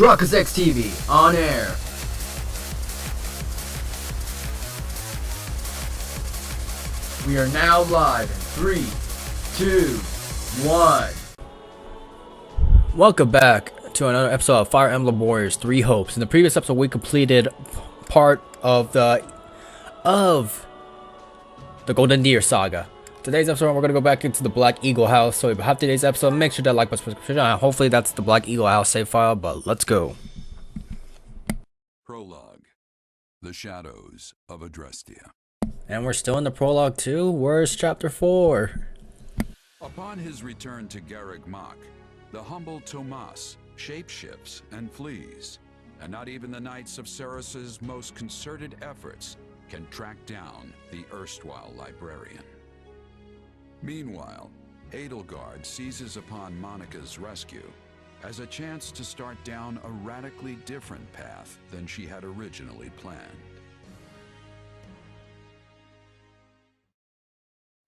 Truckers X TV on air. We are now live in 3, 2, 1. Welcome back to another episode of Fire Emblem Warriors 3 Hopes. In the previous episode, we completed part of the Golden Deer saga. Today's episode, we're going to go back into the Black Eagle house. So if you have today's episode, make sure to like my subscription. Hopefully that's the Black Eagle house save file, but let's go. Prologue. The Shadows of Adrestia. And we're still in the prologue too. Where's chapter 4? Upon his return to Garreg Mach, the humble Tomas shapeshifts and flees, and not even the Knights of Ceres's most concerted efforts can track down the erstwhile librarian. Meanwhile, Edelgard seizes upon Monica's rescue as a chance to start down a radically different path than she had originally planned.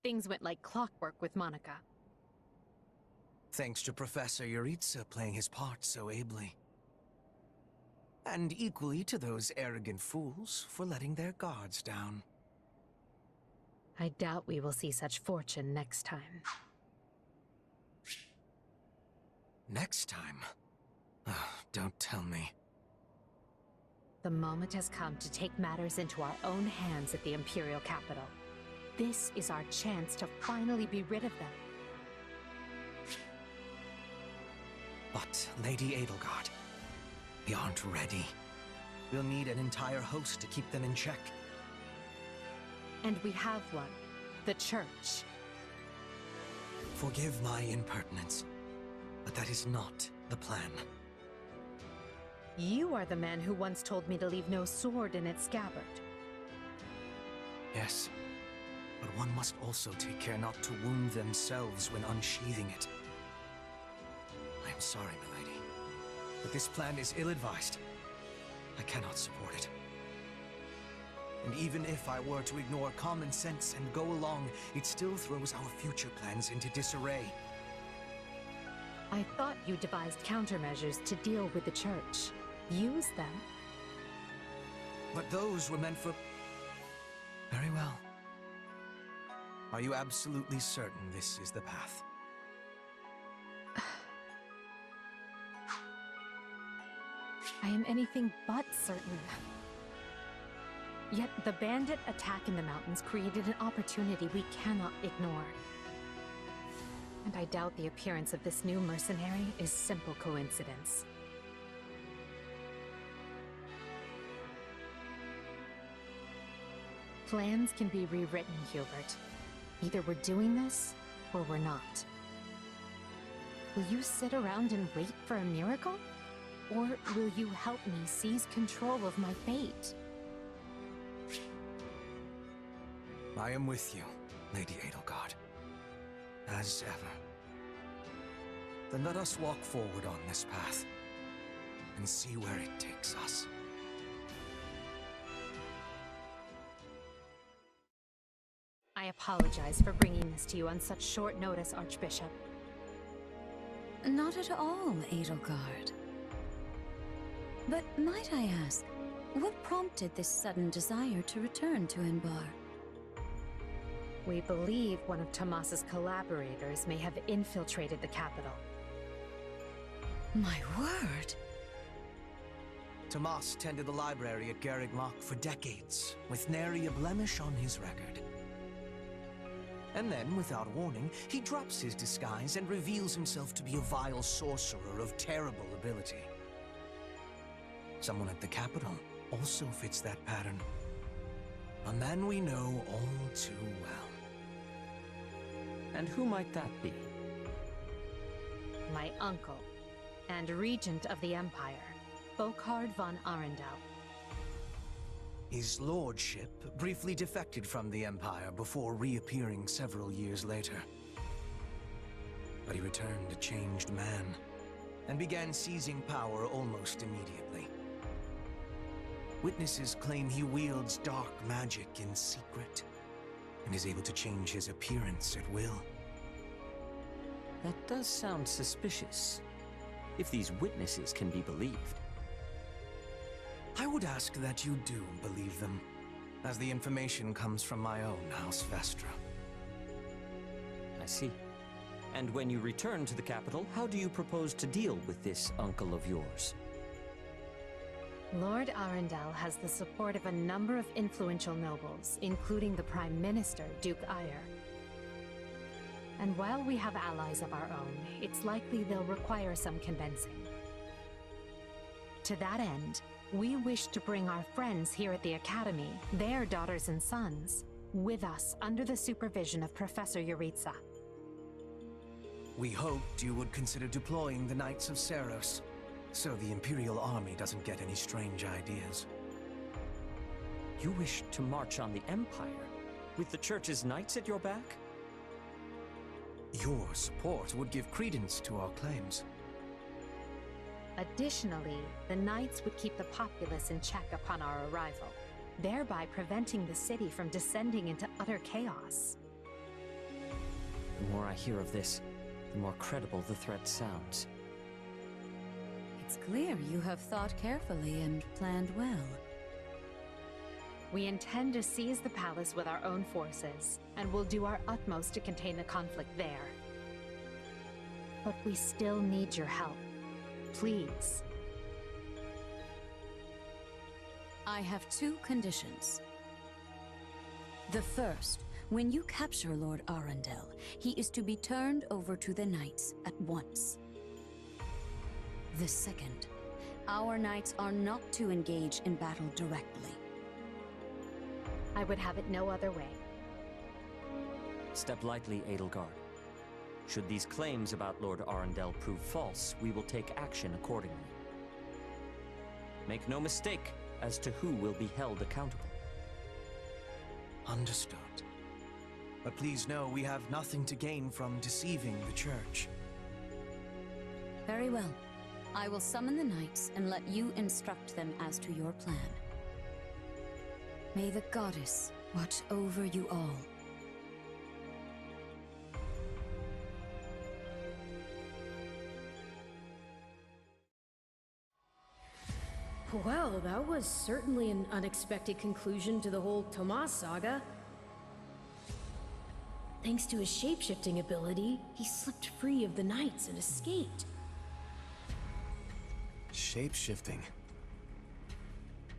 Things went like clockwork with Monica. Thanks to Professor Yuritsa playing his part so ably. And equally to those arrogant fools for letting their guards down. I doubt we will see such fortune next time. Next time? Oh, don't tell me. The moment has come to take matters into our own hands at the Imperial capital. This is our chance to finally be rid of them. But, Lady Edelgard, we aren't ready. We'll need an entire host to keep them in check. And we have one. The Church. Forgive my impertinence, but that is not the plan. You are the man who once told me to leave no sword in its scabbard. Yes, but one must also take care not to wound themselves when unsheathing it. I'm sorry, milady, but this plan is ill-advised. I cannot support it. And even if I were to ignore common sense and go along, it still throws our future plans into disarray. I thought you devised countermeasures to deal with the Church. Use them. But those were meant for... Very well. Are you absolutely certain this is the path? I am anything but certain. Yet the bandit attack in the mountains created an opportunity we cannot ignore. And I doubt the appearance of this new mercenary is simple coincidence. Plans can be rewritten, Hubert. Either we're doing this, or we're not. Will you sit around and wait for a miracle? Or will you help me seize control of my fate? I am with you, Lady Edelgard. As ever. Then let us walk forward on this path, and see where it takes us. I apologize for bringing this to you on such short notice, Archbishop. Not at all, Edelgard. But might I ask, what prompted this sudden desire to return to Enbar? We believe one of Tomas's collaborators may have infiltrated the capital. My word! Tomas tended the library at Garreg Mach for decades, with nary a blemish on his record. And then, without warning, he drops his disguise and reveals himself to be a vile sorcerer of terrible ability. Someone at the capital also fits that pattern. A man we know all too well. And who might that be? My uncle, and regent of the Empire, Bokhard von Arundel. His lordship briefly defected from the Empire before reappearing several years later. But he returned a changed man, and began seizing power almost immediately. Witnesses claim he wields dark magic in secret, and is able to change his appearance at will. That does sound suspicious. if these witnesses can be believed. I would ask that you do believe them, as the information comes from my own House Vestra. I see. And when you return to the capital, how do you propose to deal with this uncle of yours? Lord Arundel has the support of a number of influential nobles, including the Prime Minister, Duke Ayer. And while we have allies of our own, it's likely they'll require some convincing. To that end, we wish to bring our friends here at the Academy, their daughters and sons, with us under the supervision of Professor Yuritsa. We hoped you would consider deploying the Knights of Seros, so the Imperial Army doesn't get any strange ideas. You wish to march on the Empire, with the Church's knights at your back? Your support would give credence to our claims. Additionally, the Knights would keep the populace in check upon our arrival, thereby preventing the city from descending into utter chaos. The more I hear of this, the more credible the threat sounds. It's clear you have thought carefully and planned well. We intend to seize the palace with our own forces, and will do our utmost to contain the conflict there. But we still need your help. Please. I have two conditions. The first, when you capture Lord Arundel, he is to be turned over to the Knights at once. The second, our Knights are not to engage in battle directly. I would have it no other way. Step lightly, Edelgard. Should these claims about Lord Arundel prove false, we will take action accordingly. Make no mistake as to who will be held accountable. Understood. But please know we have nothing to gain from deceiving the Church. Very well. I will summon the Knights and let you instruct them as to your plan. May the Goddess watch over you all. Well, that was certainly an unexpected conclusion to the whole Tomas saga. Thanks to his shape-shifting ability, he slipped free of the Knights and escaped. Shape-shifting?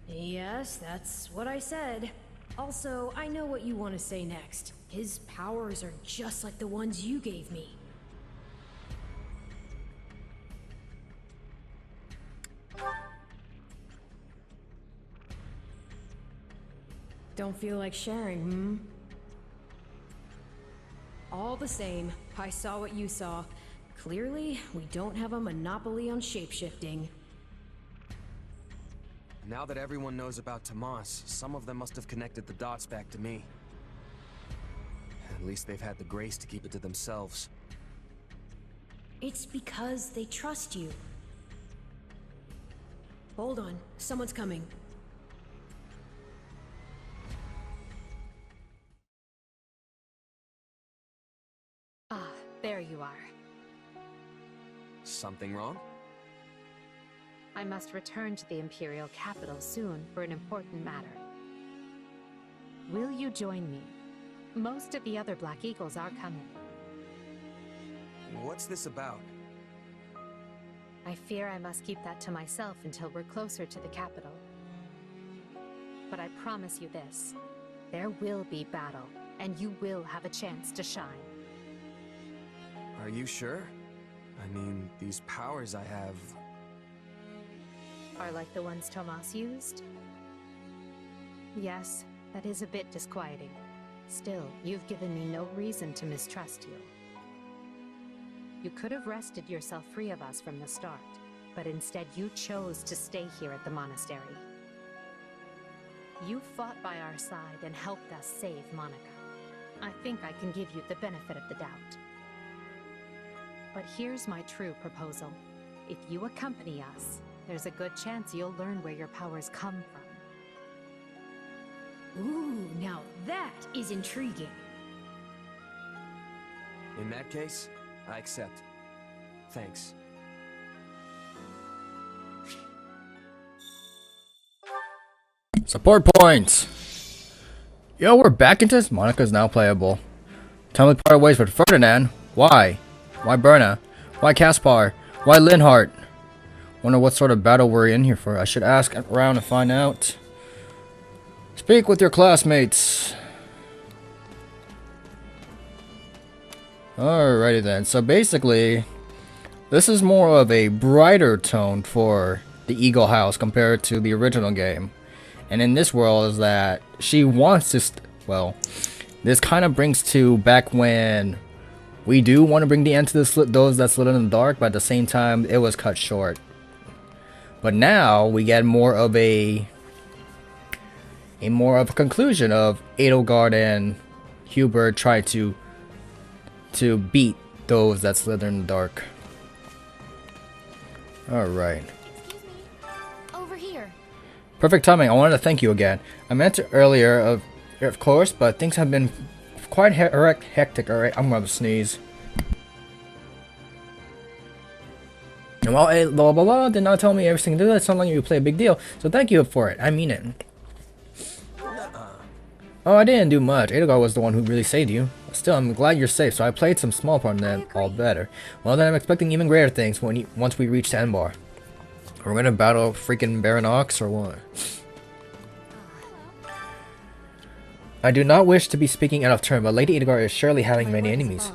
Yes, that's what I said. Also, I know what you want to say next. His powers are just like the ones you gave me. Don't feel like sharing, hmm? All the same, I saw what you saw. Clearly, we don't have a monopoly on shapeshifting. Now that everyone knows about Tomas, some of them must have connected the dots back to me. At least they've had the grace to keep it to themselves. It's because they trust you. Hold on, someone's coming. Ah, there you are. Something wrong? I must return to the Imperial capital soon for an important matter. Will you join me? Most of the other Black Eagles are coming. What's this about? I fear I must keep that to myself until we're closer to the capital. But I promise you this, there will be battle, and you will have a chance to shine. Are you sure? I mean, these powers I have... Are like the ones Tomas used? Yes, that is a bit disquieting. Still, you've given me no reason to mistrust you. You could have wrested yourself free of us from the start, but instead you chose to stay here at the monastery. You fought by our side and helped us save Monica. I think I can give you the benefit of the doubt. But here's my true proposal. If you accompany us, there's a good chance you'll learn where your powers come from. Ooh, now that is intriguing. In that case, I accept. Thanks. Support points. Yo, we're back into this. Monica's now playable. Time we part ways with Ferdinand. Why? Why Berna? Why Caspar? Why Linhart? Wonder what sort of battle we're in here for. I should ask around to find out. Speak with your classmates. Alrighty then. So basically, this is more of a brighter tone for the Eagle House compared to the original game. And in this world is that she wants to, well, this kind of brings to back when we do want to bring the end to those that slid in the dark, but at the same time it was cut short. But now we get more of a conclusion of Edelgard and Hubert try to beat those that slither in the dark. Alright. Excuse me. Over here. Perfect timing. I wanted to thank you again. I meant to earlier, of course, but things have been quite hectic. Alright, I'm gonna sneeze. And while blah blah blah did not tell me everything to do, that sounded like you play a big deal. So thank you for it. I mean it. Oh, I didn't do much. Edelgard was the one who really saved you. Still, I'm glad you're safe, so I played some small part in that all better. Well, then I'm expecting even greater things once we reach Sandbar. We're gonna battle freaking Baron Ox or what? I do not wish to be speaking out of turn, but Lady Edelgard is surely having many enemies.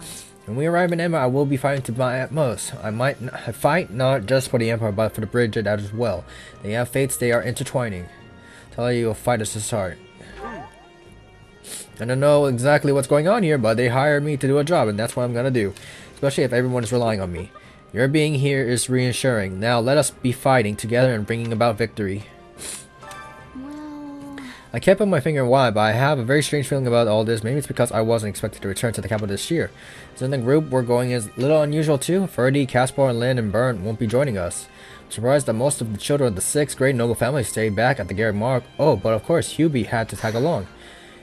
When we arrive in Emblem, I will be fighting to my utmost. I fight not just for the Empire, but for the bridge as well. They have fates, they are intertwining. Tell you, you'll fight us to heart. I don't know exactly what's going on here, but they hired me to do a job, and that's what I'm gonna do. Especially if everyone is relying on me. Your being here is reassuring. Now let us be fighting together and bringing about victory. Well... I can't put my finger on why, but I have a very strange feeling about all this. Maybe it's because I wasn't expected to return to the capital this year. So in the group we're going is a little unusual too. Ferdy, Caspar, Lynn, and Bern won't be joining us. I'm surprised that most of the children of the 6th grade noble family stayed back at the Garrett Mark. Oh, but of course Hubie had to tag along.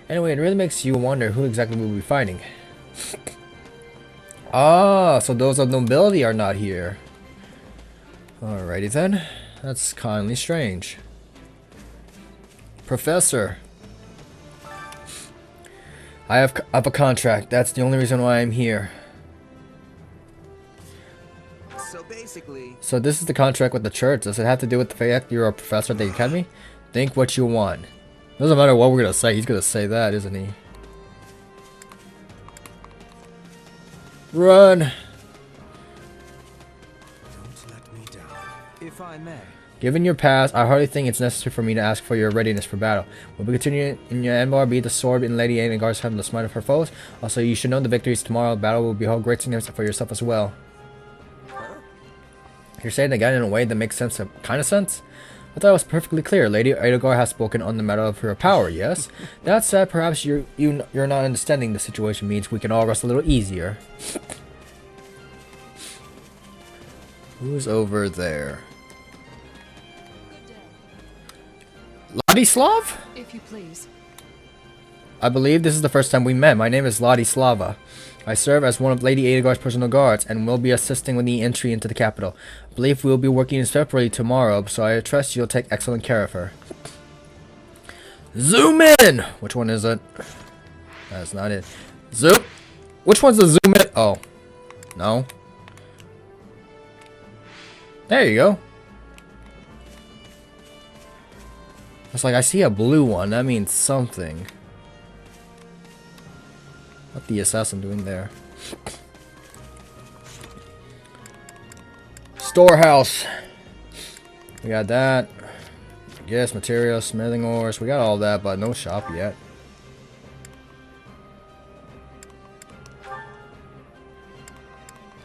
Anyway, it really makes you wonder who exactly we'll be fighting. Ah, so those of nobility are not here. Alrighty then. That's kindly strange. Professor. I have a contract. That's the only reason why I'm here. So basically... So this is the contract with the church. Does it have to do with the fact you're a professor at the academy? Think what you want. Doesn't matter what we're gonna say, he's gonna say that, isn't he? Run! Don't let me down. If I may. Given your past, I hardly think it's necessary for me to ask for your readiness for battle. We'll be continuing in your Enbar, be the sword in Lady Edelgard's hand, the smite of her foes. Also, you should know the victories tomorrow. Battle will be held great significance for yourself as well. You're saying again in a way that makes sense, kind of sense? I thought it was perfectly clear. Lady Edelgard has spoken on the matter of her power, yes? That said, perhaps you're not understanding the situation means we can all rest a little easier. Who's over there? Ladislav? If you please. I believe this is the first time we met. My name is Ladislava. I serve as one of Lady Edelgard's personal guards and will be assisting with the entry into the capital. I believe we will be working separately tomorrow, so I trust you'll take excellent care of her. Zoom in! Which one is it? That's not it. Zoom! Which one's the zoom in? Oh. No. There you go. It's like I see a blue one. That means something. What the assassin doing there? Storehouse. We got that. Yes, materials, smithing ores. We got all that, but no shop yet.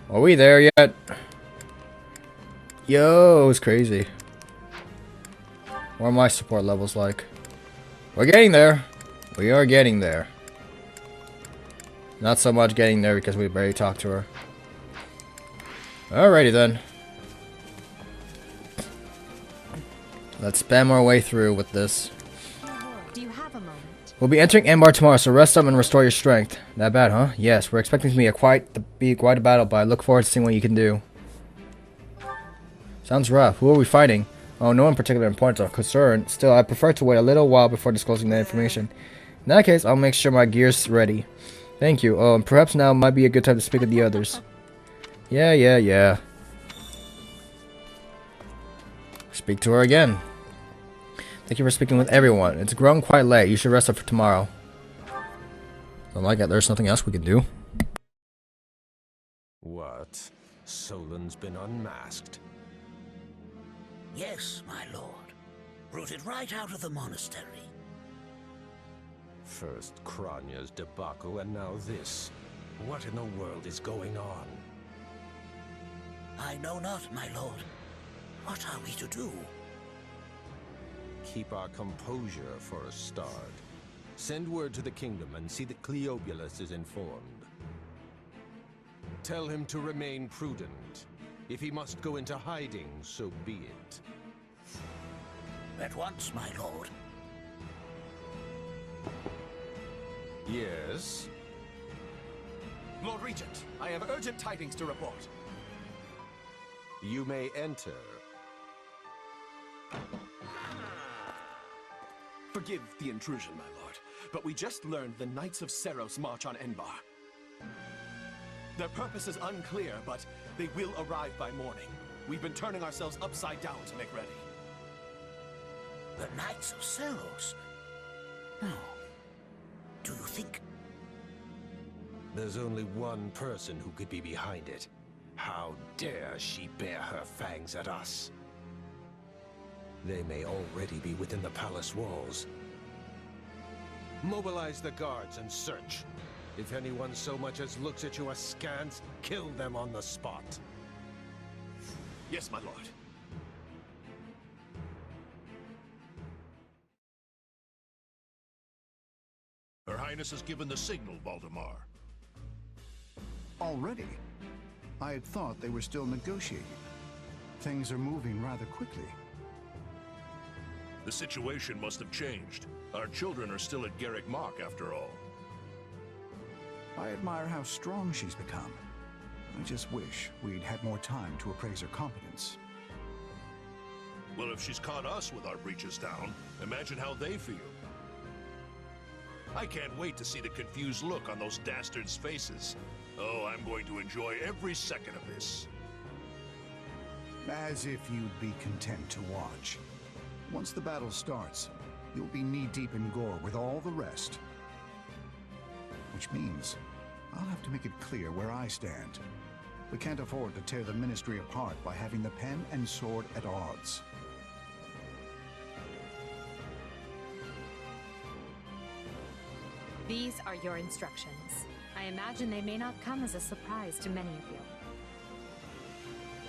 Are we there yet? Yo, it's crazy. What are my support levels like? We're getting there. We are getting there. Not so much getting there because we barely talked to her. Alrighty then. Let's spam our way through with this. Do you have a moment? We'll be entering Embar tomorrow, so rest up and restore your strength. That bad, huh? Yes, we're expecting to be quite a battle, but I look forward to seeing what you can do. Sounds rough. Who are we fighting? Oh, no one particular importance or concern. Still, I prefer to wait a little while before disclosing that information. In that case, I'll make sure my gear's ready. Thank you. Oh, and perhaps now might be a good time to speak with the others. Yeah. Speak to her again. Thank you for speaking with everyone. It's grown quite late. You should rest up for tomorrow. Don't like it. There's nothing else we can do. What? Solon's been unmasked? Yes, my lord. Rooted right out of the monastery. First Kranya's debacle, and now this. What in the world is going on? I know not, my lord. What are we to do? Keep our composure for a start. Send word to the kingdom and see that Cleobulus is informed. Tell him to remain prudent. If he must go into hiding, so be it. At once, my lord. Yes? Lord Regent, I have urgent tidings to report. You may enter. Forgive the intrusion, my lord, but we just learned the Knights of Seros march on Enbar. Their purpose is unclear, but they will arrive by morning. We've been turning ourselves upside down to make ready. The Knights of Seros? No. Do you think... There's only one person who could be behind it. How dare she bare her fangs at us? They may already be within the palace walls. Mobilize the guards and search. If anyone so much as looks at you askance, kill them on the spot. Yes, my lord. Her Highness has given the signal, Valdemar. Already? I had thought they were still negotiating. Things are moving rather quickly. The situation must have changed. Our children are still at Garrick Mach, after all. I admire how strong she's become. I just wish we'd had more time to appraise her competence. Well, if she's caught us with our breeches down, imagine how they feel. I can't wait to see the confused look on those dastards' faces. Oh, I'm going to enjoy every second of this. As if you'd be content to watch. Once the battle starts, you'll be knee-deep in gore with all the rest. Which means I'll have to make it clear where I stand. We can't afford to tear the Ministry apart by having the pen and sword at odds. These are your instructions. I imagine they may not come as a surprise to many of you.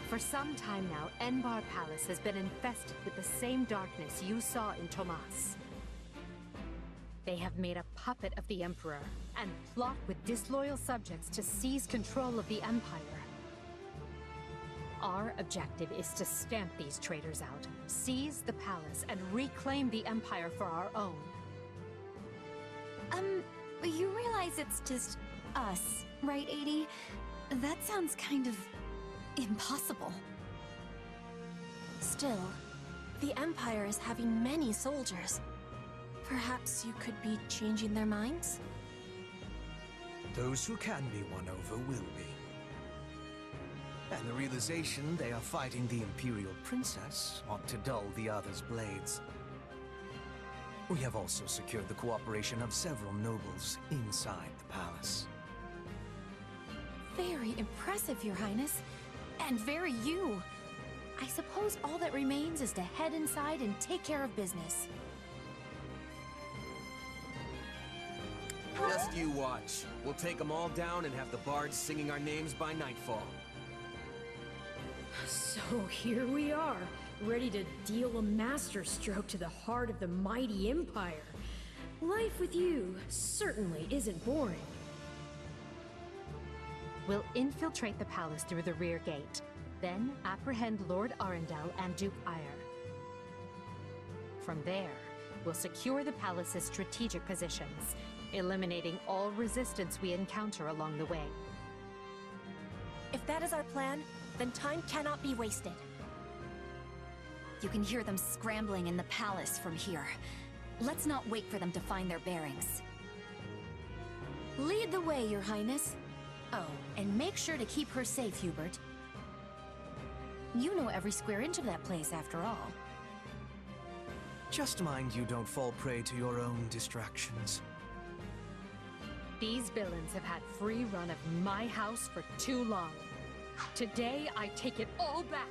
For some time now, Enbar Palace has been infested with the same darkness you saw in Tomas. They have made a puppet of the Emperor and plot with disloyal subjects to seize control of the Empire. Our objective is to stamp these traitors out, seize the palace, and reclaim the Empire for our own. You realize it's just us, right, Adie? That sounds kind of impossible. Still, the Empire is having many soldiers. Perhaps you could be changing their minds? Those who can be won over will be. And the realization they are fighting the Imperial Princess ought to dull the others' blades. We have also secured the cooperation of several nobles inside the palace. Very impressive, Your Highness. And very you. I suppose all that remains is to head inside and take care of business. Just you watch. We'll take them all down and have the bards singing our names by nightfall. So here we are, ready to deal a masterstroke to the heart of the mighty Empire. Life with you certainly isn't boring. We'll infiltrate the palace through the rear gate, then apprehend Lord Arundel and Duke Ire. From there, we'll secure the palace's strategic positions, eliminating all resistance we encounter along the way. If that is our plan, then time cannot be wasted. You can hear them scrambling in the palace from here. Let's not wait for them to find their bearings. Lead the way, Your Highness. Oh, and make sure to keep her safe, Hubert. You know every square inch of that place, after all. Just mind you don't fall prey to your own distractions. These villains have had free run of my house for too long. Today, I take it all back.